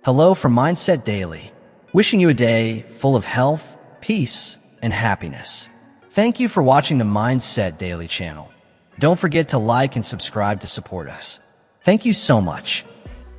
Hello from Mindset Daily, wishing you a day full of health, peace, and happiness. Thank you for watching the Mindset Daily channel. Don't forget to like and subscribe to support us. Thank you so much.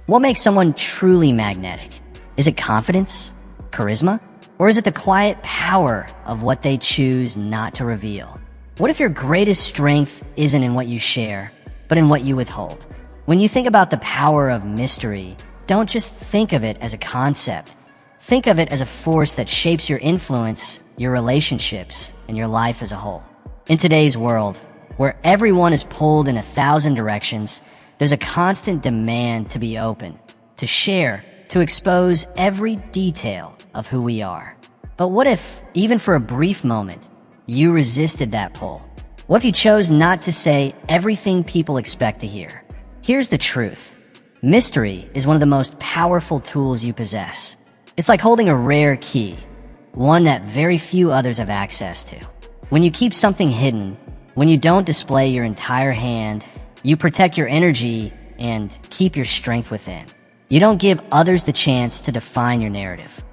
What makes someone truly magnetic? Is it confidence, charisma, or is it the quiet power of what they choose not to reveal? What if your greatest strength isn't in what you share, but in what you withhold? When you think about the power of mystery, don't just think of it as a concept. Think of it as a force that shapes your influence, your relationships, and your life as a whole. In today's world, where everyone is pulled in 1,000 directions, there's a constant demand to be open, to share, to expose every detail of who we are. But what if, even for a brief moment, you resisted that pull? What if you chose not to say everything people expect to hear? Here's the truth. Mystery is one of the most powerful tools you possess. It's like holding a rare key, one that very few others have access to. When you keep something hidden, when you don't display your entire hand, you protect your energy and keep your strength within. You don't give others the chance to define your narrative.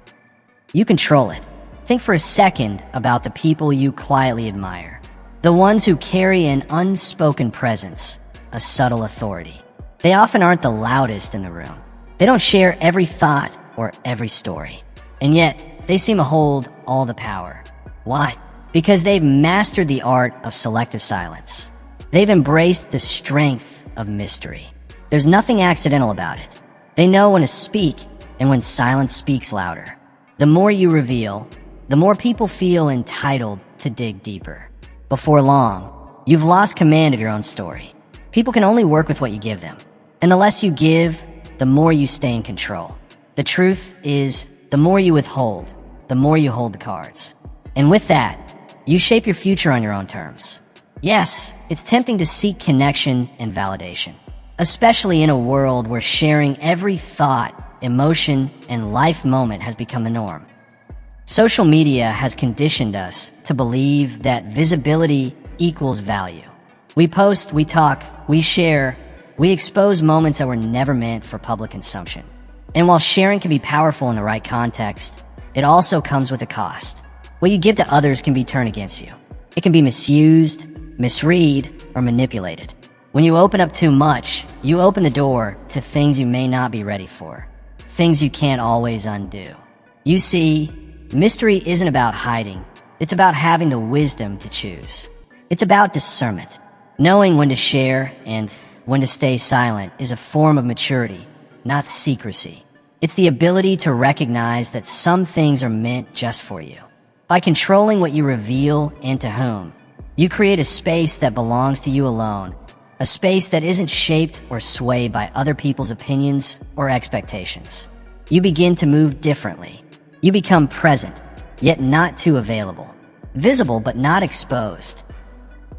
You control it. Think for a second about the people you quietly admire. The ones who carry an unspoken presence, a subtle authority. They often aren't the loudest in the room. They don't share every thought or every story. And yet, they seem to hold all the power. Why? Because they've mastered the art of selective silence. They've embraced the strength of mystery. There's nothing accidental about it. They know when to speak and when silence speaks louder. The more you reveal, the more people feel entitled to dig deeper. Before long, you've lost command of your own story. People can only work with what you give them. And the less you give, the more you stay in control. The truth is, the more you withhold, the more you hold the cards. And with that, you shape your future on your own terms. Yes, it's tempting to seek connection and validation, especially in a world where sharing every thought, emotion, and life moment has become the norm. Social media has conditioned us to believe that visibility equals value. We post, we talk, we share, we expose moments that were never meant for public consumption. And while sharing can be powerful in the right context, it also comes with a cost. What you give to others can be turned against you. It can be misused, misread, or manipulated. When you open up too much, you open the door to things you may not be ready for, things you can't always undo. You see, mystery isn't about hiding. It's about having the wisdom to choose. It's about discernment. Knowing when to share and when to stay silent is a form of maturity, not secrecy. It's the ability to recognize that some things are meant just for you. By controlling what you reveal and to whom, you create a space that belongs to you alone, a space that isn't shaped or swayed by other people's opinions or expectations. You begin to move differently. You become present, yet not too available, visible but not exposed.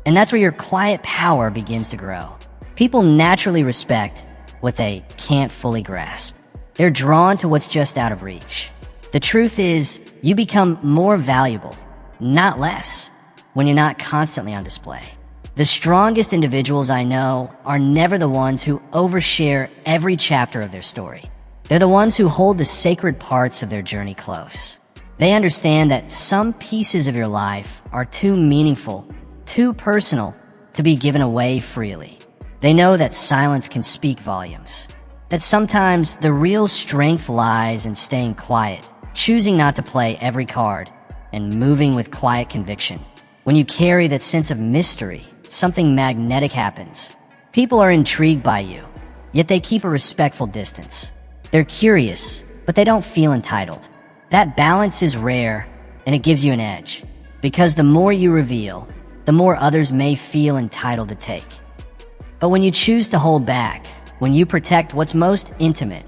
And that's where your quiet power begins to grow. People naturally respect what they can't fully grasp. They're drawn to what's just out of reach. The truth is, you become more valuable, not less, when you're not constantly on display. The strongest individuals I know are never the ones who overshare every chapter of their story. They're the ones who hold the sacred parts of their journey close. They understand that some pieces of your life are too meaningful, too personal to be given away freely. They know that silence can speak volumes, that sometimes the real strength lies in staying quiet, choosing not to play every card, and moving with quiet conviction. When you carry that sense of mystery, something magnetic happens. People are intrigued by you, yet they keep a respectful distance. They're curious, but they don't feel entitled. That balance is rare, and it gives you an edge, because the more you reveal, the more others may feel entitled to take. But when you choose to hold back, when you protect what's most intimate,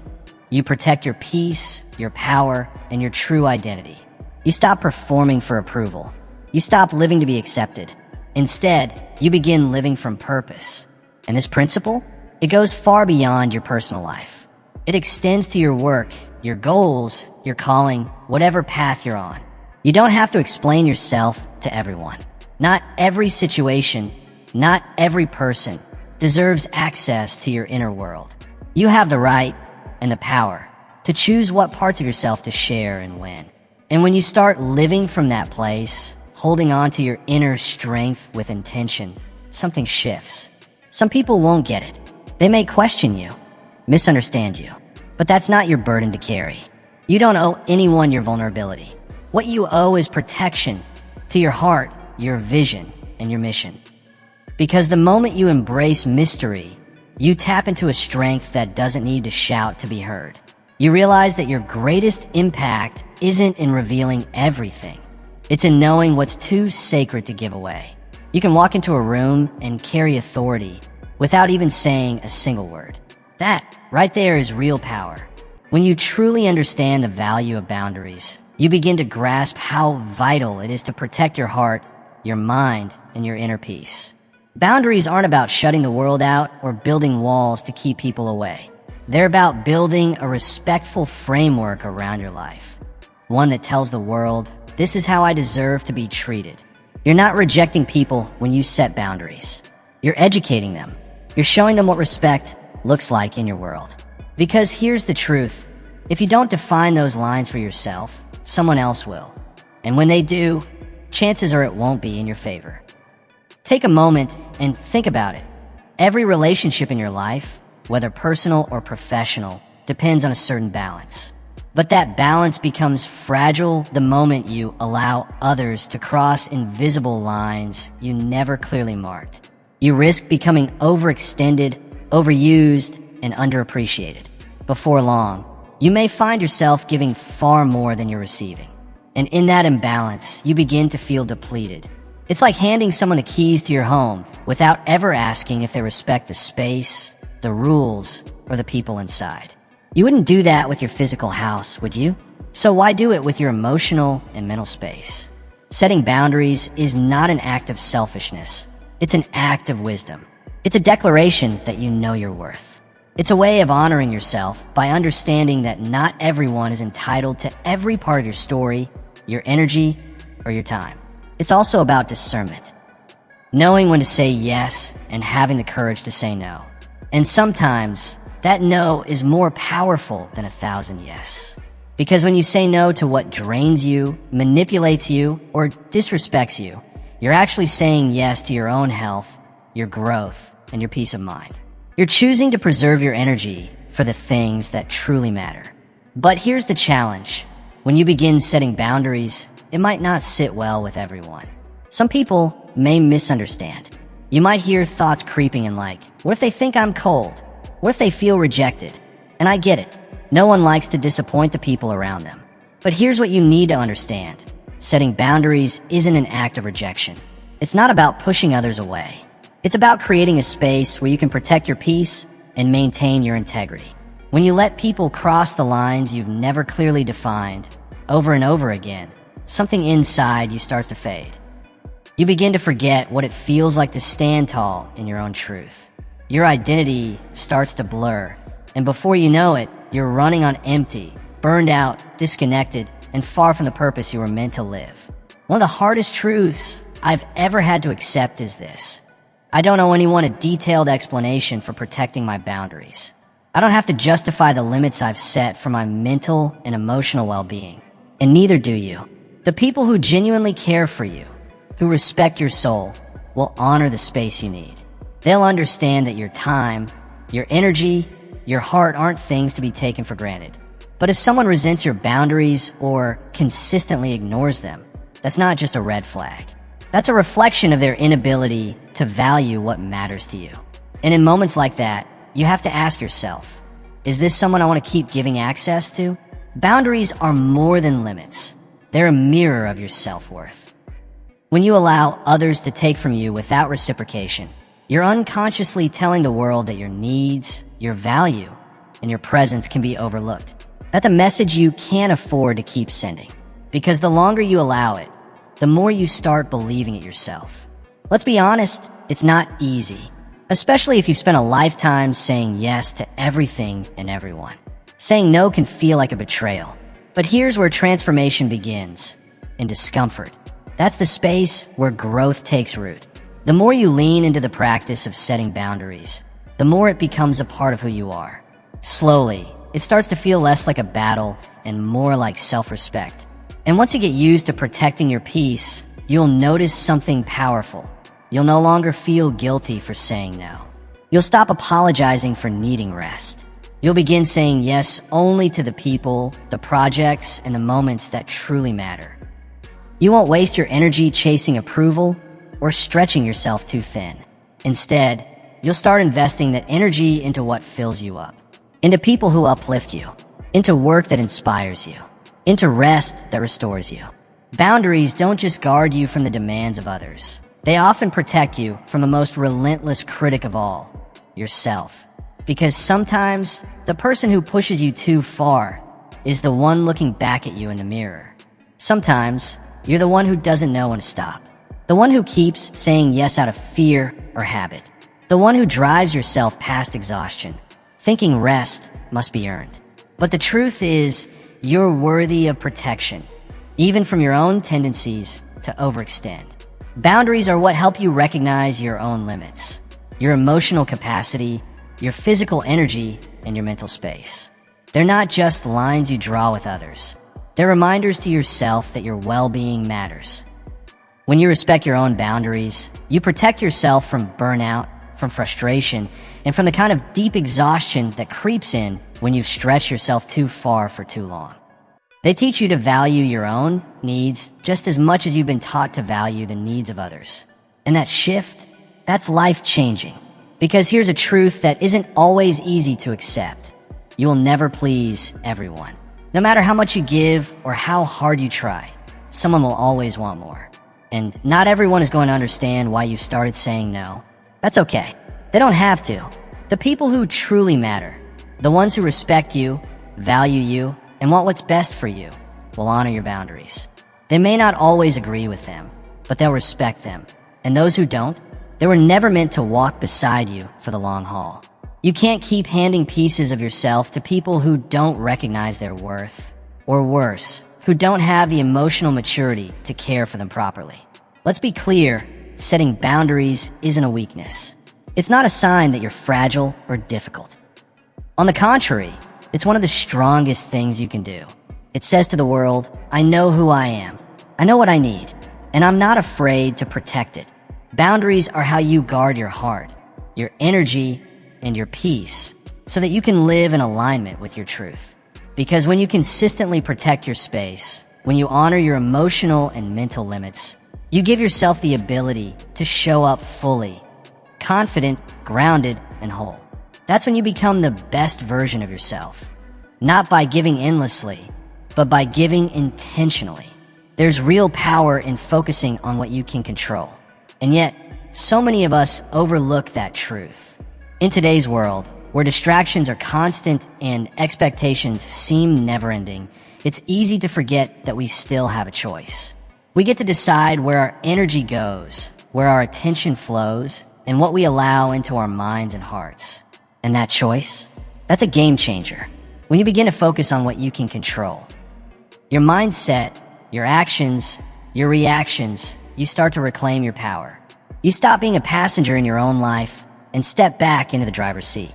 you protect your peace, your power, and your true identity. You stop performing for approval. You stop living to be accepted. Instead, you begin living from purpose. And this principle, it goes far beyond your personal life. It extends to your work, your goals, your calling, whatever path you're on. You don't have to explain yourself to everyone. Not every situation, not every person deserves access to your inner world. You have the right and the power to choose what parts of yourself to share and when. And when you start living from that place, holding on to your inner strength with intention, something shifts. Some people won't get it. They may question you, misunderstand you, but that's not your burden to carry. You don't owe anyone your vulnerability. What you owe is protection to your heart, your vision, and your mission. Because the moment you embrace mystery, you tap into a strength that doesn't need to shout to be heard. You realize that your greatest impact isn't in revealing everything. It's in knowing what's too sacred to give away. You can walk into a room and carry authority without even saying a single word. That, right there, is real power. When you truly understand the value of boundaries, you begin to grasp how vital it is to protect your heart, your mind, and your inner peace. Boundaries aren't about shutting the world out or building walls to keep people away. They're about building a respectful framework around your life. One that tells the world, this is how I deserve to be treated. You're not rejecting people when you set boundaries. You're educating them. You're showing them what respect looks like in your world. Because here's the truth. If you don't define those lines for yourself, someone else will. And when they do, chances are it won't be in your favor. Take a moment and think about it. Every relationship in your life, whether personal or professional, depends on a certain balance. But that balance becomes fragile the moment you allow others to cross invisible lines you never clearly marked. You risk becoming overextended, overused, and underappreciated. Before long, you may find yourself giving far more than you're receiving. And in that imbalance, you begin to feel depleted. It's like handing someone the keys to your home without ever asking if they respect the space, the rules, or the people inside. You wouldn't do that with your physical house, would you? So why do it with your emotional and mental space? Setting boundaries is not an act of selfishness. It's an act of wisdom. It's a declaration that you know your worth. It's a way of honoring yourself by understanding that not everyone is entitled to every part of your story, your energy, or your time. It's also about discernment. Knowing when to say yes and having the courage to say no. And sometimes, that no is more powerful than 1,000 yes. Because when you say no to what drains you, manipulates you, or disrespects you, you're actually saying yes to your own health, your growth, and your peace of mind. You're choosing to preserve your energy for the things that truly matter. But here's the challenge. When you begin setting boundaries, it might not sit well with everyone. Some people may misunderstand. You might hear thoughts creeping in like, what if they think I'm cold? What if they feel rejected? And I get it. No one likes to disappoint the people around them. But here's what you need to understand. Setting boundaries isn't an act of rejection. It's not about pushing others away. It's about creating a space where you can protect your peace and maintain your integrity. When you let people cross the lines you've never clearly defined, over and over again, something inside you starts to fade. You begin to forget what it feels like to stand tall in your own truth. Your identity starts to blur, and before you know it, you're running on empty, burned out, disconnected, and far from the purpose you were meant to live. One of the hardest truths I've ever had to accept is this. I don't owe anyone a detailed explanation for protecting my boundaries. I don't have to justify the limits I've set for my mental and emotional well-being. And neither do you. The people who genuinely care for you, who respect your soul, will honor the space you need. They'll understand that your time, your energy, your heart aren't things to be taken for granted. But if someone resents your boundaries or consistently ignores them, that's not just a red flag. That's a reflection of their inability to value what matters to you. And in moments like that, you have to ask yourself, is this someone I want to keep giving access to? Boundaries are more than limits. They're a mirror of your self-worth. When you allow others to take from you without reciprocation, you're unconsciously telling the world that your needs, your value, and your presence can be overlooked. That's a message you can't afford to keep sending. Because the longer you allow it, the more you start believing it yourself. Let's be honest, it's not easy. Especially if you've spent a lifetime saying yes to everything and everyone. Saying no can feel like a betrayal. But here's where transformation begins. In discomfort. That's the space where growth takes root. The more you lean into the practice of setting boundaries, the more it becomes a part of who you are. Slowly, it starts to feel less like a battle and more like self-respect. And once you get used to protecting your peace, you'll notice something powerful. You'll no longer feel guilty for saying no. You'll stop apologizing for needing rest. You'll begin saying yes only to the people, the projects, and the moments that truly matter. You won't waste your energy chasing approval or stretching yourself too thin. Instead, you'll start investing that energy into what fills you up, into people who uplift you, into work that inspires you, into rest that restores you. Boundaries don't just guard you from the demands of others. They often protect you from the most relentless critic of all, yourself. Because sometimes, the person who pushes you too far is the one looking back at you in the mirror. Sometimes, you're the one who doesn't know when to stop. The one who keeps saying yes out of fear or habit. The one who drives yourself past exhaustion, thinking rest must be earned. But the truth is, you're worthy of protection, even from your own tendencies to overextend. Boundaries are what help you recognize your own limits, your emotional capacity, your physical energy, and your mental space. They're not just lines you draw with others. They're reminders to yourself that your well-being matters. When you respect your own boundaries, you protect yourself from burnout, from frustration, and from the kind of deep exhaustion that creeps in when you've stretched yourself too far for too long. They teach you to value your own needs just as much as you've been taught to value the needs of others. And that shift, that's life-changing. Because here's a truth that isn't always easy to accept. You will never please everyone. No matter how much you give or how hard you try, someone will always want more. And not everyone is going to understand why you started saying no. That's okay. They don't have to. The people who truly matter, the ones who respect you, value you, and want what's best for you, will honor your boundaries. They may not always agree with them, but they'll respect them. And those who don't, they were never meant to walk beside you for the long haul. You can't keep handing pieces of yourself to people who don't recognize their worth, or worse, who don't have the emotional maturity to care for them properly. Let's be clear, setting boundaries isn't a weakness. It's not a sign that you're fragile or difficult. On the contrary, it's one of the strongest things you can do. It says to the world, I know who I am, I know what I need, and I'm not afraid to protect it. Boundaries are how you guard your heart, your energy, and your peace, so that you can live in alignment with your truth. Because when you consistently protect your space, when you honor your emotional and mental limits, you give yourself the ability to show up fully, confident, grounded, and whole. That's when you become the best version of yourself. Not by giving endlessly, but by giving intentionally. There's real power in focusing on what you can control. And yet, so many of us overlook that truth. In today's world, where distractions are constant and expectations seem never-ending, it's easy to forget that we still have a choice. We get to decide where our energy goes, where our attention flows, and what we allow into our minds and hearts. And that choice, that's a game changer. When you begin to focus on what you can control. Your mindset, your actions, your reactions, you start to reclaim your power. You stop being a passenger in your own life and step back into the driver's seat.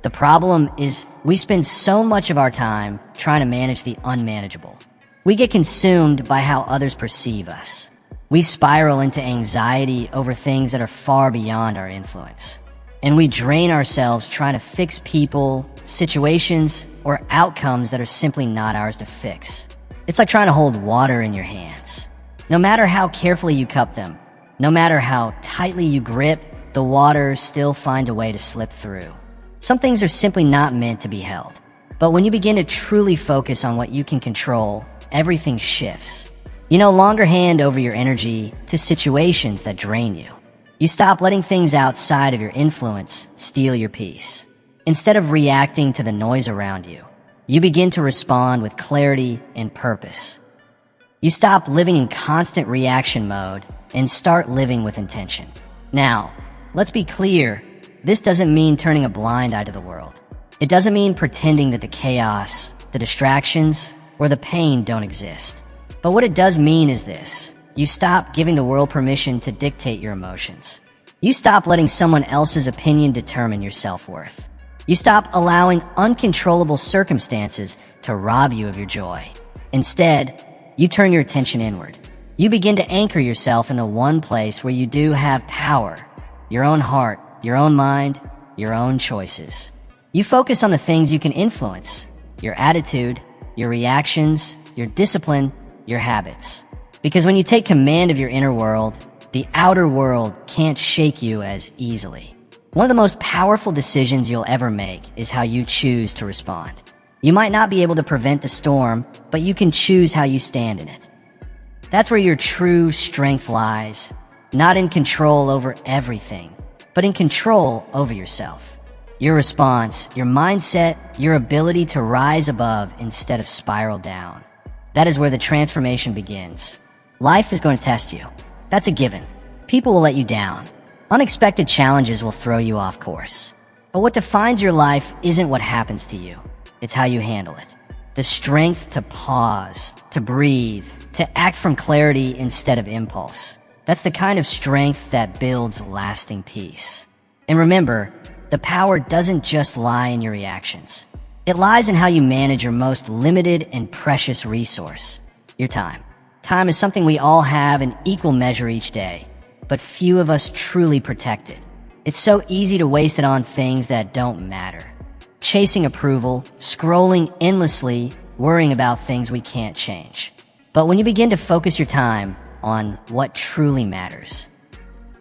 The problem is we spend so much of our time trying to manage the unmanageable. We get consumed by how others perceive us. We spiral into anxiety over things that are far beyond our influence. And we drain ourselves trying to fix people, situations, or outcomes that are simply not ours to fix. It's like trying to hold water in your hands. No matter how carefully you cup them, no matter how tightly you grip, the water still finds a way to slip through. Some things are simply not meant to be held. But when you begin to truly focus on what you can control, everything shifts. You no longer hand over your energy to situations that drain you. You stop letting things outside of your influence steal your peace. Instead of reacting to the noise around you, you begin to respond with clarity and purpose. You stop living in constant reaction mode and start living with intention. Now, let's be clear, this doesn't mean turning a blind eye to the world. It doesn't mean pretending that the chaos, the distractions, or the pain don't exist. But what it does mean is this. You stop giving the world permission to dictate your emotions. You stop letting someone else's opinion determine your self-worth. You stop allowing uncontrollable circumstances to rob you of your joy. Instead, you turn your attention inward. You begin to anchor yourself in the one place where you do have power, your own heart, your own mind, your own choices. You focus on the things you can influence, your attitude, your reactions, your discipline, your habits. Because when you take command of your inner world, the outer world can't shake you as easily. One of the most powerful decisions you'll ever make is how you choose to respond. You might not be able to prevent the storm, but you can choose how you stand in it. That's where your true strength lies, not in control over everything, but in control over yourself. Your response, your mindset, your ability to rise above instead of spiral down. That is where the transformation begins. Life is going to test you. That's a given. People will let you down. Unexpected challenges will throw you off course. But what defines your life isn't what happens to you. It's how you handle it. The strength to pause, to breathe, to act from clarity instead of impulse. That's the kind of strength that builds lasting peace. And remember, the power doesn't just lie in your reactions. It lies in how you manage your most limited and precious resource, your time. Time is something we all have in equal measure each day, but few of us truly protect it. It's so easy to waste it on things that don't matter. Chasing approval, scrolling endlessly, worrying about things we can't change. But when you begin to focus your time on what truly matters,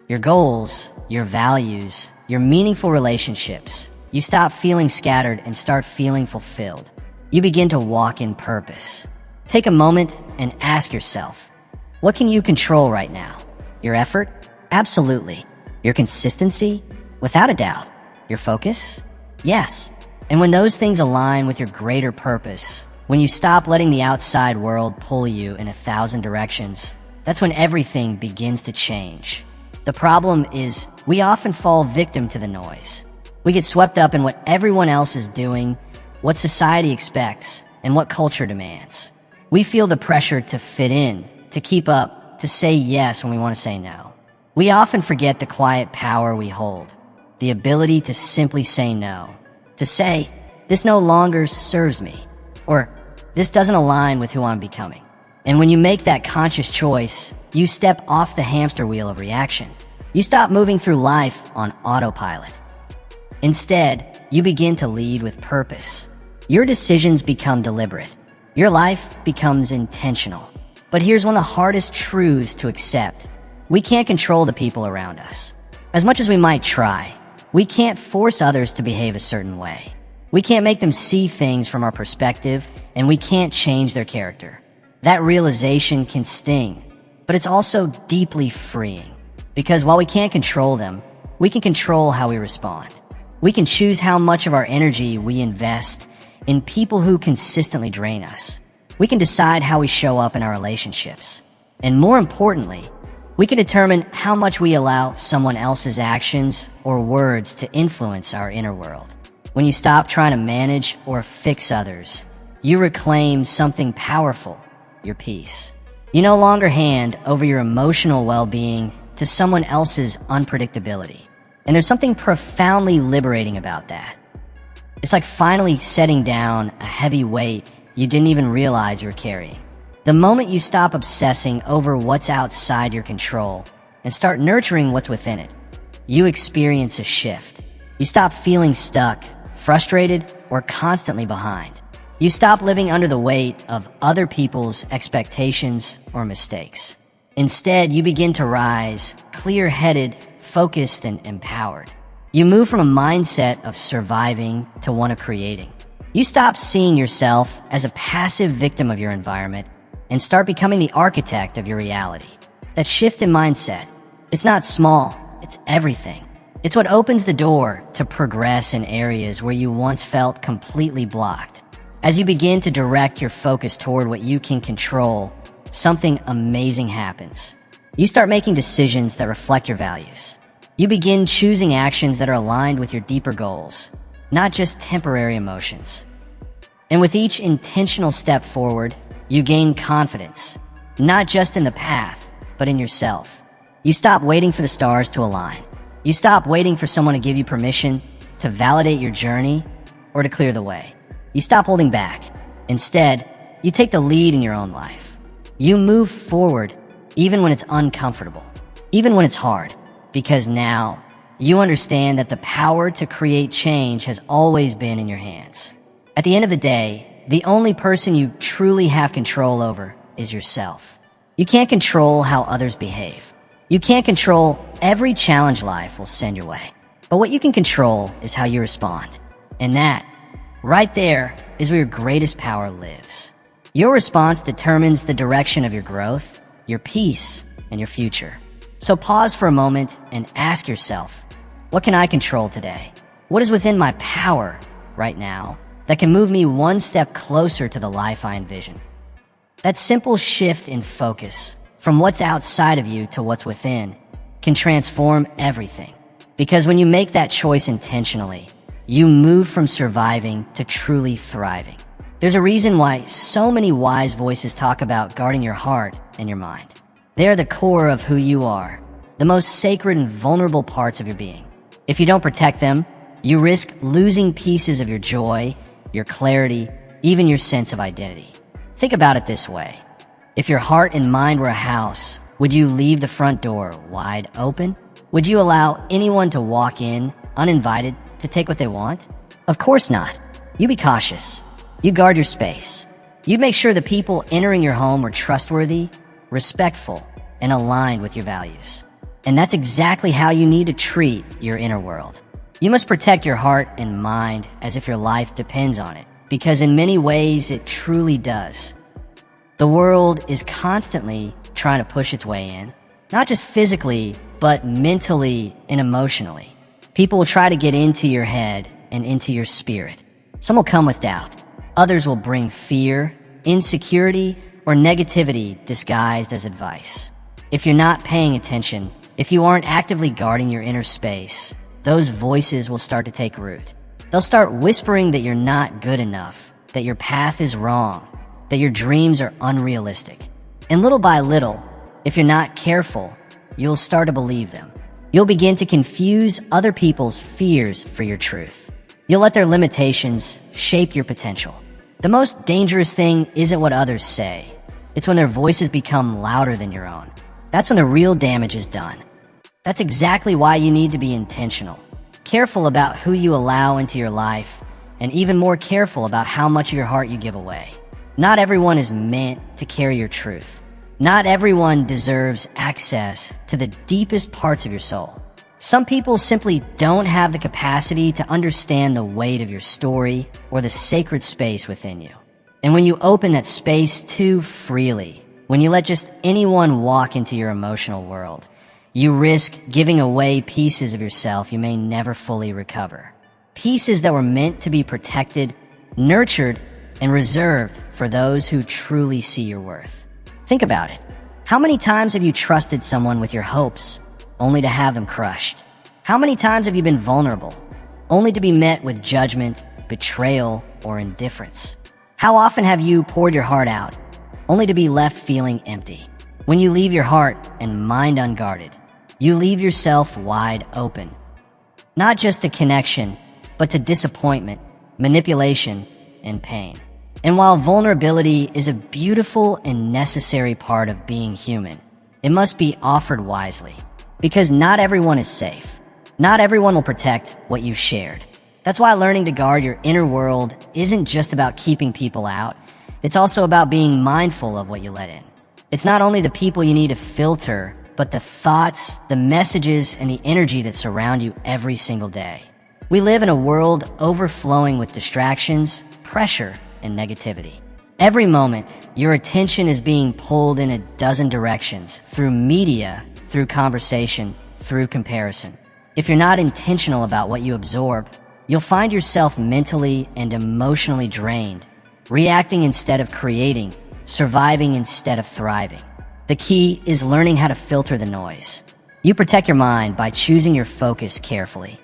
your goals, your values, your meaningful relationships, you stop feeling scattered and start feeling fulfilled. You begin to walk in purpose. Take a moment and ask yourself, what can you control right now? Your effort? Absolutely. Your consistency? Without a doubt. Your focus? Yes. And when those things align with your greater purpose, when you stop letting the outside world pull you in 1,000 directions, that's when everything begins to change. The problem is we often fall victim to the noise. We get swept up in what everyone else is doing, what society expects, and what culture demands. We feel the pressure to fit in, to keep up, to say yes when we want to say no. We often forget the quiet power we hold, the ability to simply say no, to say, this no longer serves me, or this doesn't align with who I'm becoming. And when you make that conscious choice, you step off the hamster wheel of reaction. You stop moving through life on autopilot. Instead, you begin to lead with purpose. Your decisions become deliberate. Your life becomes intentional. But here's one of the hardest truths to accept. We can't control the people around us. As much as we might try, we can't force others to behave a certain way. We can't make them see things from our perspective, and we can't change their character. That realization can sting, but it's also deeply freeing. Because while we can't control them, we can control how we respond. We can choose how much of our energy we invest in people who consistently drain us. We can decide how we show up in our relationships. And more importantly, we can determine how much we allow someone else's actions or words to influence our inner world. When you stop trying to manage or fix others, you reclaim something powerful, your peace. You no longer hand over your emotional well-being to someone else's unpredictability. And there's something profoundly liberating about that. It's like finally setting down a heavy weight you didn't even realize you were carrying. The moment you stop obsessing over what's outside your control and start nurturing what's within it, you experience a shift. You stop feeling stuck, frustrated, or constantly behind. You stop living under the weight of other people's expectations or mistakes. Instead, you begin to rise, clear-headed, focused, and empowered. You move from a mindset of surviving to one of creating. You stop seeing yourself as a passive victim of your environment and start becoming the architect of your reality. That shift in mindset, it's not small, it's everything. It's what opens the door to progress in areas where you once felt completely blocked. As you begin to direct your focus toward what you can control, something amazing happens. You start making decisions that reflect your values. You begin choosing actions that are aligned with your deeper goals, not just temporary emotions. And with each intentional step forward, you gain confidence, not just in the path, but in yourself. You stop waiting for the stars to align. You stop waiting for someone to give you permission to validate your journey, or to clear the way. You stop holding back. Instead, you take the lead in your own life. You move forward even when it's uncomfortable, even when it's hard, because now you understand that the power to create change has always been in your hands. At the end of the day, the only person you truly have control over is yourself. You can't control how others behave. You can't control every challenge life will send your way. But what you can control is how you respond. And that, right there, is where your greatest power lives. Your response determines the direction of your growth, your peace, and your future. So pause for a moment and ask yourself, what can I control today? What is within my power right now that can move me one step closer to the life I envision? That simple shift in focus from what's outside of you to what's within can transform everything. Because when you make that choice intentionally, you move from surviving to truly thriving. There's a reason why so many wise voices talk about guarding your heart and your mind. They are the core of who you are, the most sacred and vulnerable parts of your being. If you don't protect them, you risk losing pieces of your joy, your clarity, even your sense of identity. Think about it this way. If your heart and mind were a house, would you leave the front door wide open? Would you allow anyone to walk in uninvited to take what they want? Of course not. You be cautious. You guard your space. You'd make sure the people entering your home were trustworthy, respectful, and aligned with your values. And that's exactly how you need to treat your inner world. You must protect your heart and mind as if your life depends on it, because in many ways it truly does. The world is constantly trying to push its way in, not just physically, but mentally and emotionally. People will try to get into your head and into your spirit. Some will come with doubt. Others will bring fear, insecurity, or negativity disguised as advice. If you're not paying attention, if you aren't actively guarding your inner space, those voices will start to take root. They'll start whispering that you're not good enough, that your path is wrong, that your dreams are unrealistic. And little by little, if you're not careful, you'll start to believe them. You'll begin to confuse other people's fears for your truth. You'll let their limitations shape your potential. The most dangerous thing isn't what others say. It's when their voices become louder than your own. That's when the real damage is done. That's exactly why you need to be intentional. Careful about who you allow into your life, and even more careful about how much of your heart you give away. Not everyone is meant to carry your truth. Not everyone deserves access to the deepest parts of your soul. Some people simply don't have the capacity to understand the weight of your story or the sacred space within you. And when you open that space too freely, when you let just anyone walk into your emotional world, you risk giving away pieces of yourself you may never fully recover. Pieces that were meant to be protected, nurtured, and reserved for those who truly see your worth. Think about it. How many times have you trusted someone with your hopes, only to have them crushed? How many times have you been vulnerable, only to be met with judgment, betrayal, or indifference? How often have you poured your heart out, only to be left feeling empty? When you leave your heart and mind unguarded, you leave yourself wide open. Not just to connection, but to disappointment, manipulation, and pain. And while vulnerability is a beautiful and necessary part of being human, it must be offered wisely. Because not everyone is safe. Not everyone will protect what you've shared. That's why learning to guard your inner world isn't just about keeping people out. It's also about being mindful of what you let in. It's not only the people you need to filter, but the thoughts, the messages, and the energy that surround you every single day. We live in a world overflowing with distractions, pressure, and negativity. Every moment, your attention is being pulled in a dozen directions through media, through conversation, through comparison. If you're not intentional about what you absorb, you'll find yourself mentally and emotionally drained, reacting instead of creating, surviving instead of thriving. The key is learning how to filter the noise. You protect your mind by choosing your focus carefully,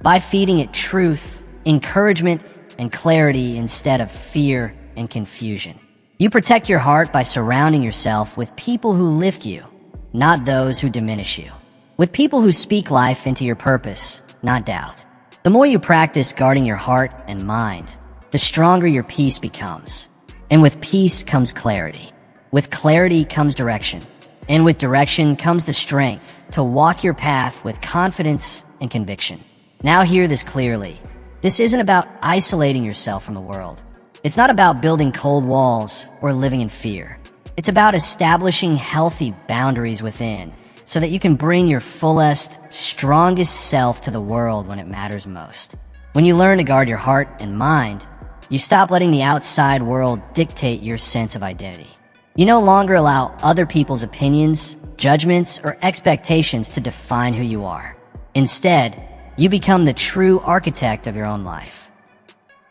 by feeding it truth, encouragement, and clarity instead of fear and confusion. You protect your heart by surrounding yourself with people who lift you, not those who diminish you. With people who speak life into your purpose, not doubt. The more you practice guarding your heart and mind, the stronger your peace becomes. And with peace comes clarity. With clarity comes direction. And with direction comes the strength to walk your path with confidence and conviction. Now hear this clearly. This isn't about isolating yourself from the world. It's not about building cold walls or living in fear. It's about establishing healthy boundaries within so that you can bring your fullest, strongest self to the world when it matters most. When you learn to guard your heart and mind, you stop letting the outside world dictate your sense of identity. You no longer allow other people's opinions, judgments, or expectations to define who you are. Instead, you become the true architect of your own life,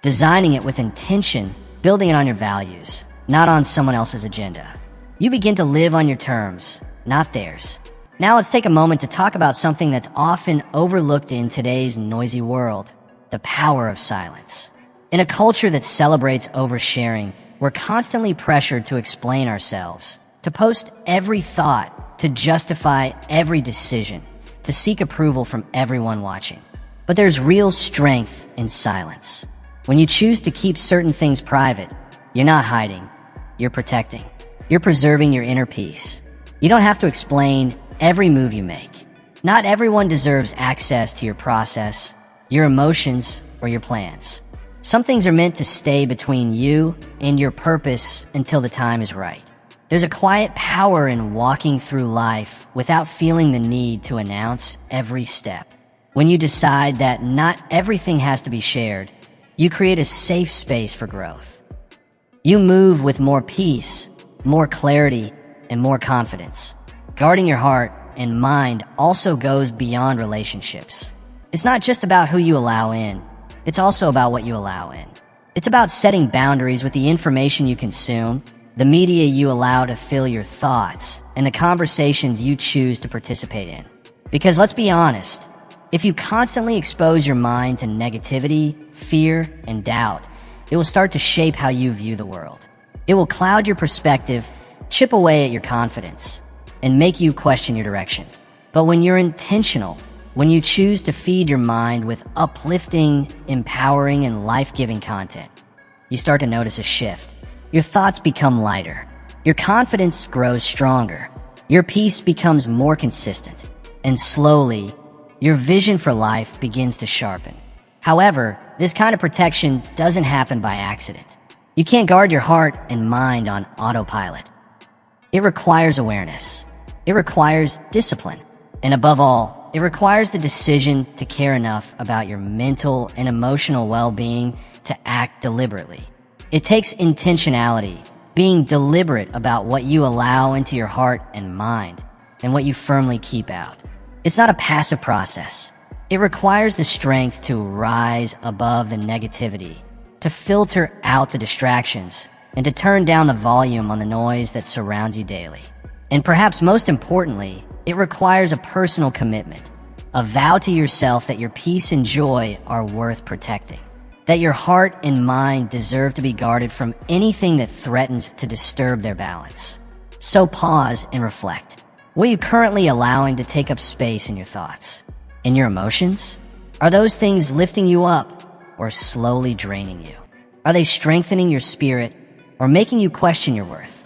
designing it with intention, building it on your values, not on someone else's agenda. You begin to live on your terms, not theirs. Now let's take a moment to talk about something that's often overlooked in today's noisy world: the power of silence. In a culture that celebrates oversharing, we're constantly pressured to explain ourselves, to post every thought, to justify every decision, to seek approval from everyone watching. But there's real strength in silence. When you choose to keep certain things private, you're not hiding, you're protecting. You're preserving your inner peace. You don't have to explain every move you make. Not everyone deserves access to your process, your emotions, or your plans. Some things are meant to stay between you and your purpose until the time is right. There's a quiet power in walking through life without feeling the need to announce every step. When you decide that not everything has to be shared, you create a safe space for growth. You move with more peace, more clarity, and more confidence. Guarding your heart and mind also goes beyond relationships. It's not just about who you allow in. It's also about what you allow in. It's about setting boundaries with the information you consume, the media you allow to fill your thoughts, and the conversations you choose to participate in. Because let's be honest, if you constantly expose your mind to negativity, fear, and doubt, it will start to shape how you view the world. It will cloud your perspective, chip away at your confidence, and make you question your direction. But when you're intentional, when you choose to feed your mind with uplifting, empowering, and life-giving content, you start to notice a shift. Your thoughts become lighter. Your confidence grows stronger. Your peace becomes more consistent. And slowly, your vision for life begins to sharpen. However, this kind of protection doesn't happen by accident. You can't guard your heart and mind on autopilot. It requires awareness. It requires discipline. And above all, it requires the decision to care enough about your mental and emotional well-being to act deliberately. It takes intentionality, being deliberate about what you allow into your heart and mind, and what you firmly keep out. It's not a passive process. It requires the strength to rise above the negativity, to filter out the distractions, and to turn down the volume on the noise that surrounds you daily. And perhaps most importantly, it requires a personal commitment, a vow to yourself that your peace and joy are worth protecting, that your heart and mind deserve to be guarded from anything that threatens to disturb their balance. So pause and reflect. What are you currently allowing to take up space in your thoughts? In your emotions? Are those things lifting you up or slowly draining you? Are they strengthening your spirit or making you question your worth?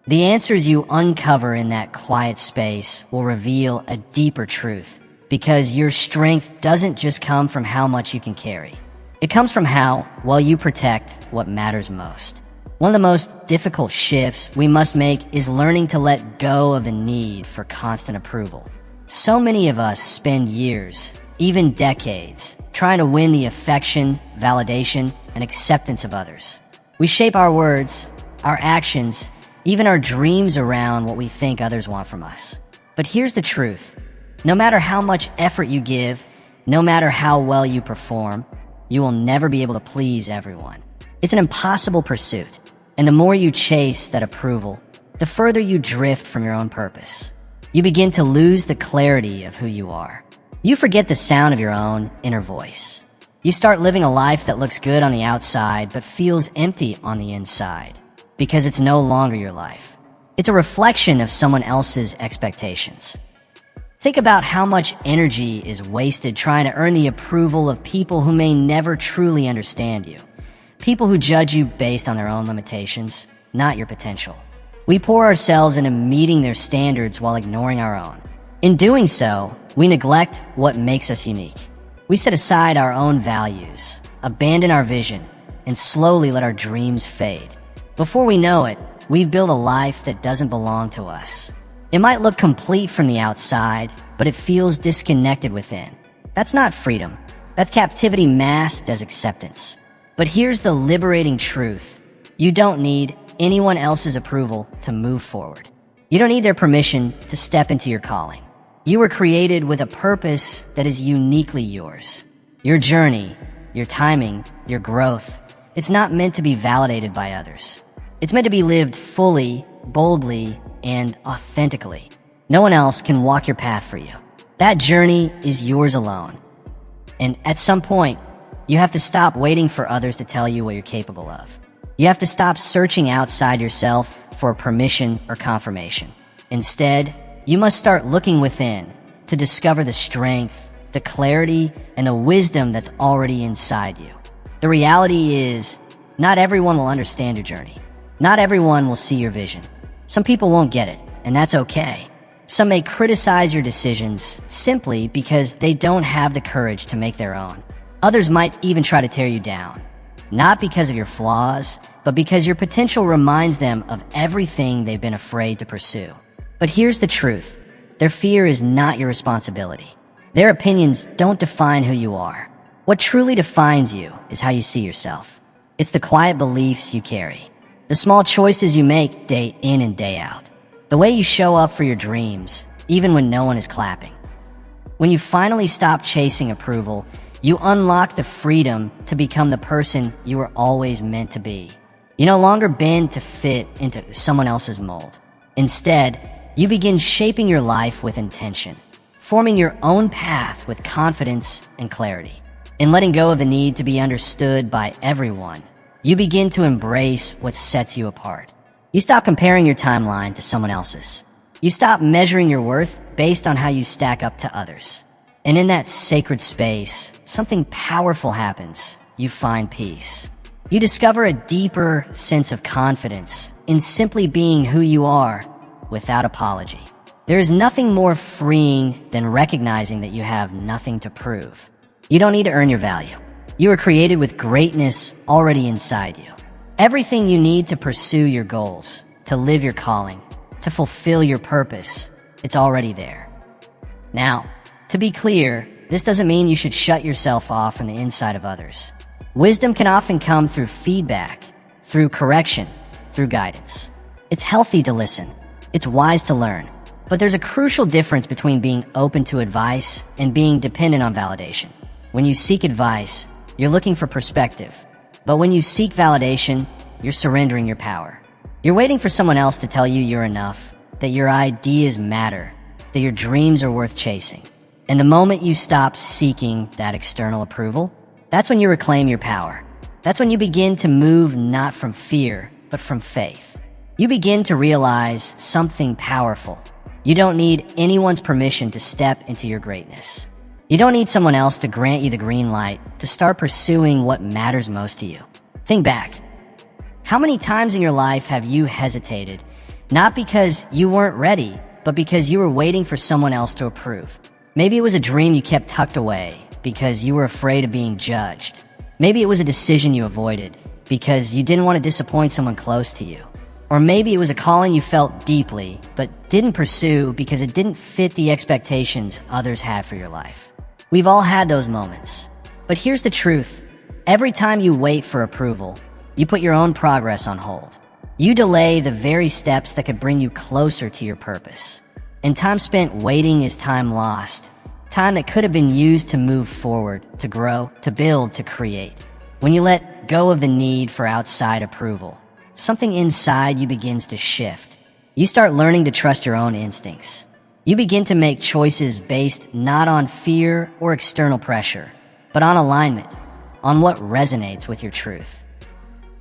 The answers you uncover in that quiet space will reveal a deeper truth, because your strength doesn't just come from how much you can carry. It comes from how well you protect what matters most. One of the most difficult shifts we must make is learning to let go of the need for constant approval. So many of us spend years, even decades, trying to win the affection, validation, and acceptance of others. We shape our words, our actions, even our dreams around what we think others want from us. But here's the truth. No matter how much effort you give, no matter how well you perform, you will never be able to please everyone. It's an impossible pursuit. And the more you chase that approval, the further you drift from your own purpose. You begin to lose the clarity of who you are. You forget the sound of your own inner voice. You start living a life that looks good on the outside but feels empty on the inside, because it's no longer your life. It's a reflection of someone else's expectations. Think about how much energy is wasted trying to earn the approval of people who may never truly understand you. People who judge you based on their own limitations, not your potential. We pour ourselves into meeting their standards while ignoring our own. In doing so, we neglect what makes us unique. We set aside our own values, abandon our vision, and slowly let our dreams fade. Before we know it, we've built a life that doesn't belong to us. It might look complete from the outside, but it feels disconnected within. That's not freedom. That's captivity masked as acceptance. But here's the liberating truth. You don't need anyone else's approval to move forward. You don't need their permission to step into your calling. You were created with a purpose that is uniquely yours. Your journey, your timing, your growth, it's not meant to be validated by others. It's meant to be lived fully, boldly, and authentically. No one else can walk your path for you. That journey is yours alone. And at some point, you have to stop waiting for others to tell you what you're capable of. You have to stop searching outside yourself for permission or confirmation. Instead, you must start looking within to discover the strength, the clarity, and the wisdom that's already inside you. The reality is, not everyone will understand your journey. Not everyone will see your vision. Some people won't get it, and that's okay. Some may criticize your decisions simply because they don't have the courage to make their own. Others might even try to tear you down, not because of your flaws, but because your potential reminds them of everything they've been afraid to pursue. But here's the truth. Their fear is not your responsibility. Their opinions don't define who you are. What truly defines you is how you see yourself. It's the quiet beliefs you carry, the small choices you make day in and day out, the way you show up for your dreams, even when no one is clapping. When you finally stop chasing approval, you unlock the freedom to become the person you were always meant to be. You no longer bend to fit into someone else's mold. Instead, you begin shaping your life with intention, forming your own path with confidence and clarity. In letting go of the need to be understood by everyone, you begin to embrace what sets you apart. You stop comparing your timeline to someone else's. You stop measuring your worth based on how you stack up to others. And in that sacred space, something powerful happens. You find peace. You discover a deeper sense of confidence in simply being who you are without apology. There is nothing more freeing than recognizing that you have nothing to prove. You don't need to earn your value. You are created with greatness already inside you. Everything you need to pursue your goals, to live your calling, to fulfill your purpose, it's already there. Now, to be clear, this doesn't mean you should shut yourself off from the inside of others. Wisdom can often come through feedback, through correction, through guidance. It's healthy to listen. It's wise to learn. But there's a crucial difference between being open to advice and being dependent on validation. When you seek advice, you're looking for perspective. But when you seek validation, you're surrendering your power. You're waiting for someone else to tell you you're enough, that your ideas matter, that your dreams are worth chasing. And the moment you stop seeking that external approval, that's when you reclaim your power. That's when you begin to move not from fear, but from faith. You begin to realize something powerful. You don't need anyone's permission to step into your greatness. You don't need someone else to grant you the green light to start pursuing what matters most to you. Think back. How many times in your life have you hesitated, not because you weren't ready, but because you were waiting for someone else to approve? Maybe it was a dream you kept tucked away because you were afraid of being judged. Maybe it was a decision you avoided because you didn't want to disappoint someone close to you. Or maybe it was a calling you felt deeply, but didn't pursue because it didn't fit the expectations others had for your life. We've all had those moments. But here's the truth. Every time you wait for approval, you put your own progress on hold. You delay the very steps that could bring you closer to your purpose. And time spent waiting is time lost. Time that could have been used to move forward, to grow, to build, to create. When you let go of the need for outside approval, something inside you begins to shift. You start learning to trust your own instincts. You begin to make choices based not on fear or external pressure, but on alignment, on what resonates with your truth.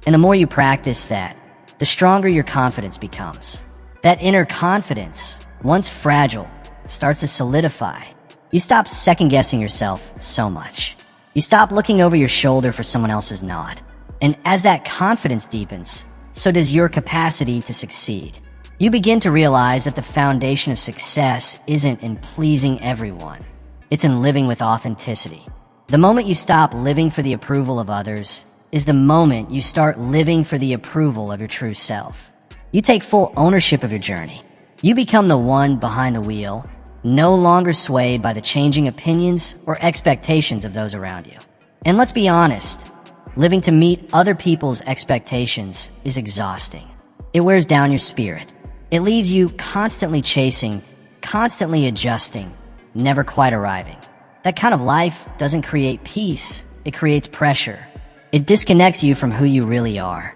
And the more you practice that, the stronger your confidence becomes. That inner confidence, once fragile, starts to solidify. You stop second-guessing yourself so much. You stop looking over your shoulder for someone else's nod. And as that confidence deepens, so does your capacity to succeed. You begin to realize that the foundation of success isn't in pleasing everyone. It's in living with authenticity. The moment you stop living for the approval of others is the moment you start living for the approval of your true self. You take full ownership of your journey. You become the one behind the wheel, no longer swayed by the changing opinions or expectations of those around you. And let's be honest, living to meet other people's expectations is exhausting. It wears down your spirit. It leaves you constantly chasing, constantly adjusting, never quite arriving. That kind of life doesn't create peace, it creates pressure. It disconnects you from who you really are.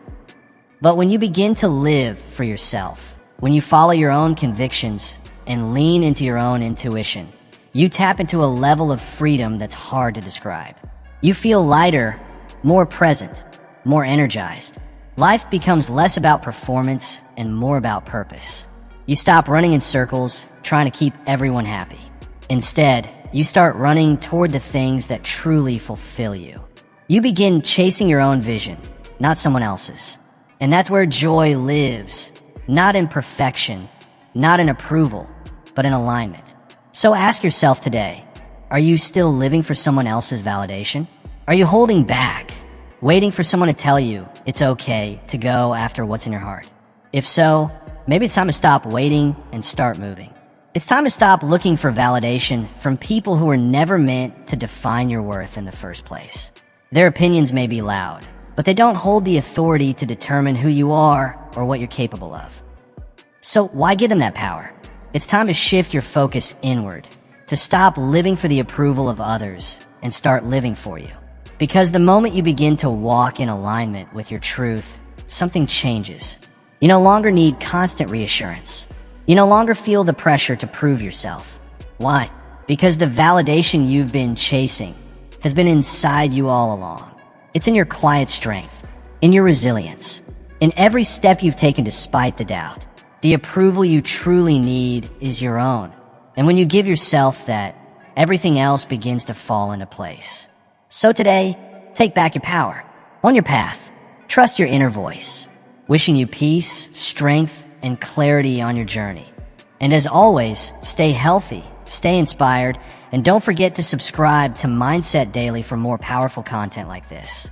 But when you begin to live for yourself, when you follow your own convictions and lean into your own intuition, you tap into a level of freedom that's hard to describe. You feel lighter, more present, more energized. Life becomes less about performance and more about purpose. You stop running in circles, trying to keep everyone happy. Instead, you start running toward the things that truly fulfill you. You begin chasing your own vision, not someone else's. And that's where joy lives, not in perfection, not in approval, but in alignment. So ask yourself today, are you still living for someone else's validation? Are you holding back, waiting for someone to tell you it's okay to go after what's in your heart? If so, maybe it's time to stop waiting and start moving. It's time to stop looking for validation from people who were never meant to define your worth in the first place. Their opinions may be loud, but they don't hold the authority to determine who you are or what you're capable of. So why give them that power? It's time to shift your focus inward, to stop living for the approval of others and start living for you. Because the moment you begin to walk in alignment with your truth, something changes. You no longer need constant reassurance. You no longer feel the pressure to prove yourself. Why? Because the validation you've been chasing has been inside you all along. It's in your quiet strength, in your resilience, in every step you've taken despite the doubt. The approval you truly need is your own. And when you give yourself that, everything else begins to fall into place. So today, take back your power. On your path, trust your inner voice. Wishing you peace, strength, and clarity on your journey. And as always, stay healthy, stay inspired, and don't forget to subscribe to Mindset Daily for more powerful content like this.